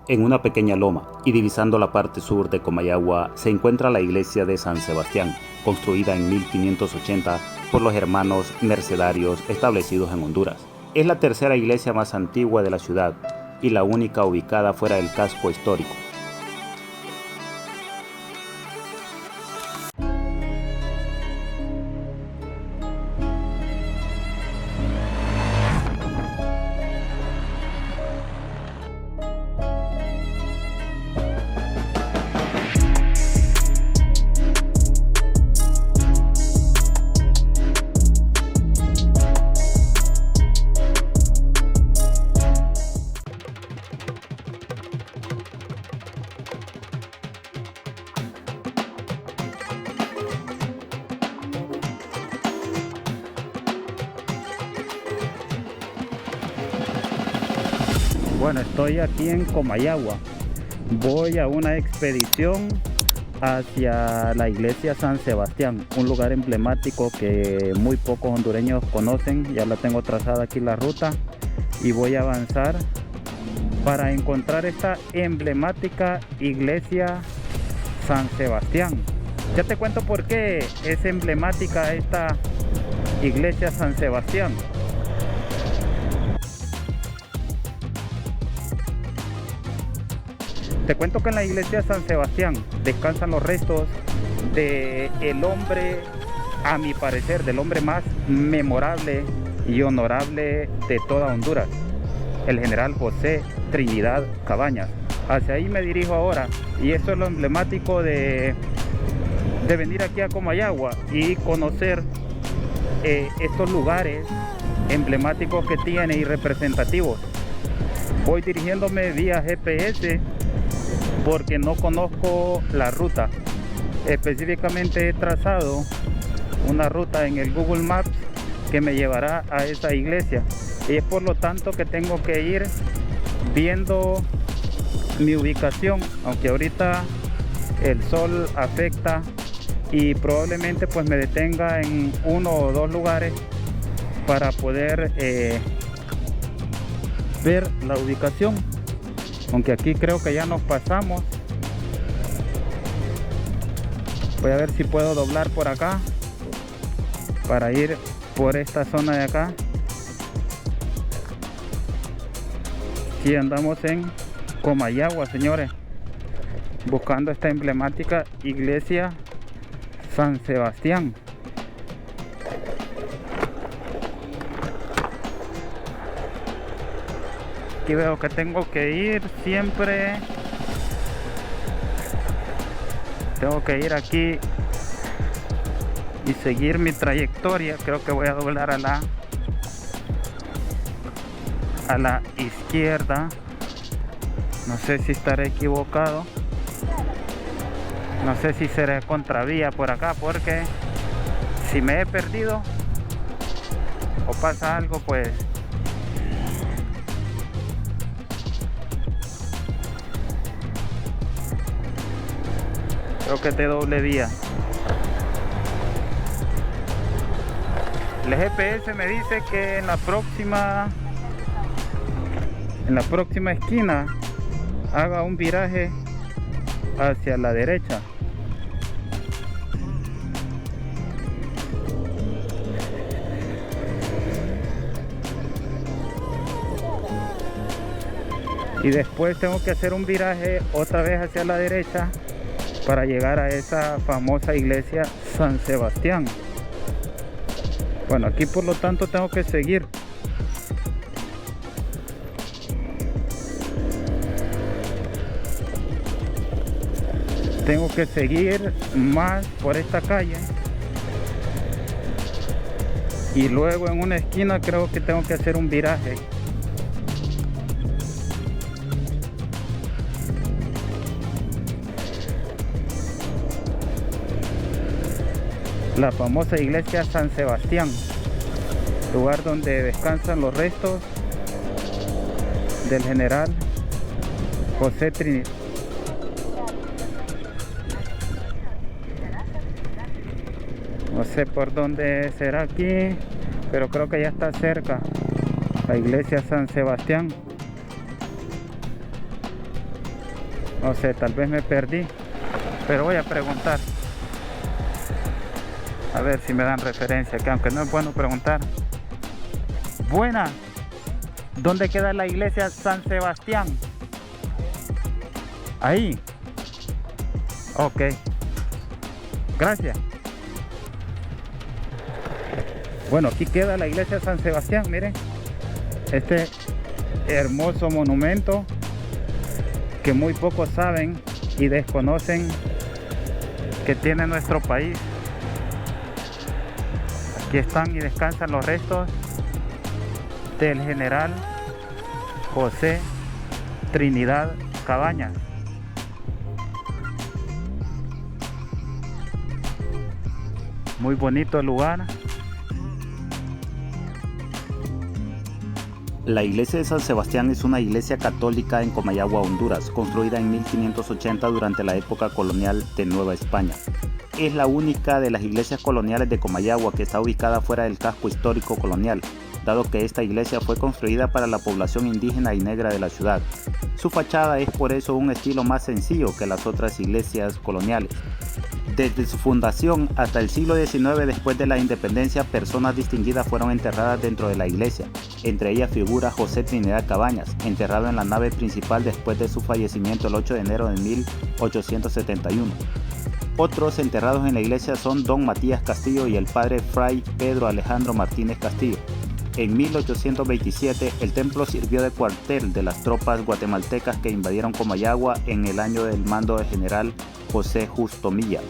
En una pequeña loma y divisando la parte sur de Comayagua se encuentra la iglesia de San Sebastián, construida en 1580 por los hermanos mercedarios establecidos en Honduras. Es la tercera iglesia más antigua de la ciudad y la única ubicada fuera del casco histórico. Bueno, estoy aquí en Comayagua. Voy a una expedición hacia la iglesia San Sebastián, un lugar emblemático que muy pocos hondureños conocen. Ya la tengo trazada aquí la ruta y voy a avanzar para encontrar esta emblemática iglesia San Sebastián. Ya te cuento por qué es emblemática esta iglesia San Sebastián. Te cuento que en la iglesia San Sebastián descansan los restos del hombre, a mi parecer, del hombre más memorable y honorable de toda Honduras, el general José Trinidad Cabañas. Hacia ahí me dirijo ahora y eso es lo emblemático de venir aquí a Comayagua y conocer estos lugares emblemáticos que tiene y representativos. Voy dirigiéndome vía GPS porque no conozco la ruta. Específicamente he trazado una ruta en el Google Maps que me llevará a esa iglesia y es por lo tanto que tengo que ir viendo mi ubicación, aunque ahorita el sol afecta y probablemente pues me detenga en uno o dos lugares para poder ver la ubicación. Aunque aquí creo que ya nos pasamos. Voy a ver si puedo doblar por acá para ir por esta zona de acá. Aquí andamos en Comayagua, señores, buscando esta emblemática iglesia San Sebastián. Aquí veo que tengo que ir siempre. Tengo que ir aquí y seguir mi trayectoria. Creo que voy a doblar a la izquierda. No sé si estaré equivocado. No sé si seré contravía por acá, porque si me he perdido o pasa algo, pues creo que es de doble vía. El GPS me dice que en la próxima esquina haga un viraje hacia la derecha. Y después tengo que hacer un viraje otra vez hacia la derecha para llegar a esa famosa iglesia San Sebastián. Bueno, aquí por lo tanto tengo que seguir. Tengo que seguir más por esta calle. Y luego en una esquina creo que tengo que hacer un viraje. La famosa iglesia San Sebastián, lugar donde descansan los restos del general José Trinidad. No sé por dónde será aquí, pero creo que ya está cerca la iglesia San Sebastián. No sé, tal vez me perdí, pero voy a preguntar. A ver si me dan referencia, que aunque no es bueno preguntar. Buena, ¿dónde queda la iglesia San Sebastián? Ahí. Ok. Gracias. Bueno, aquí queda la iglesia San Sebastián, miren. Este hermoso monumento que muy pocos saben y desconocen que tiene nuestro país. Aquí están y descansan los restos del general José Trinidad Cabañas. Muy bonito el lugar. La iglesia de San Sebastián es una iglesia católica en Comayagua, Honduras, construida en 1580 durante la época colonial de Nueva España. Es la única de las iglesias coloniales de Comayagua que está ubicada fuera del casco histórico colonial, dado que esta iglesia fue construida para la población indígena y negra de la ciudad. Su fachada es por eso un estilo más sencillo que las otras iglesias coloniales. Desde su fundación hasta el siglo XIX, después de la independencia, personas distinguidas fueron enterradas dentro de la iglesia. Entre ellas figura José Trinidad Cabañas, enterrado en la nave principal después de su fallecimiento el 8 de enero de 1871. Otros enterrados en la iglesia son Don Matías Castillo y el padre Fray Pedro Alejandro Martínez Castillo. En 1827, el templo sirvió de cuartel de las tropas guatemaltecas que invadieron Comayagua en el año del mando del general José Justo Milla.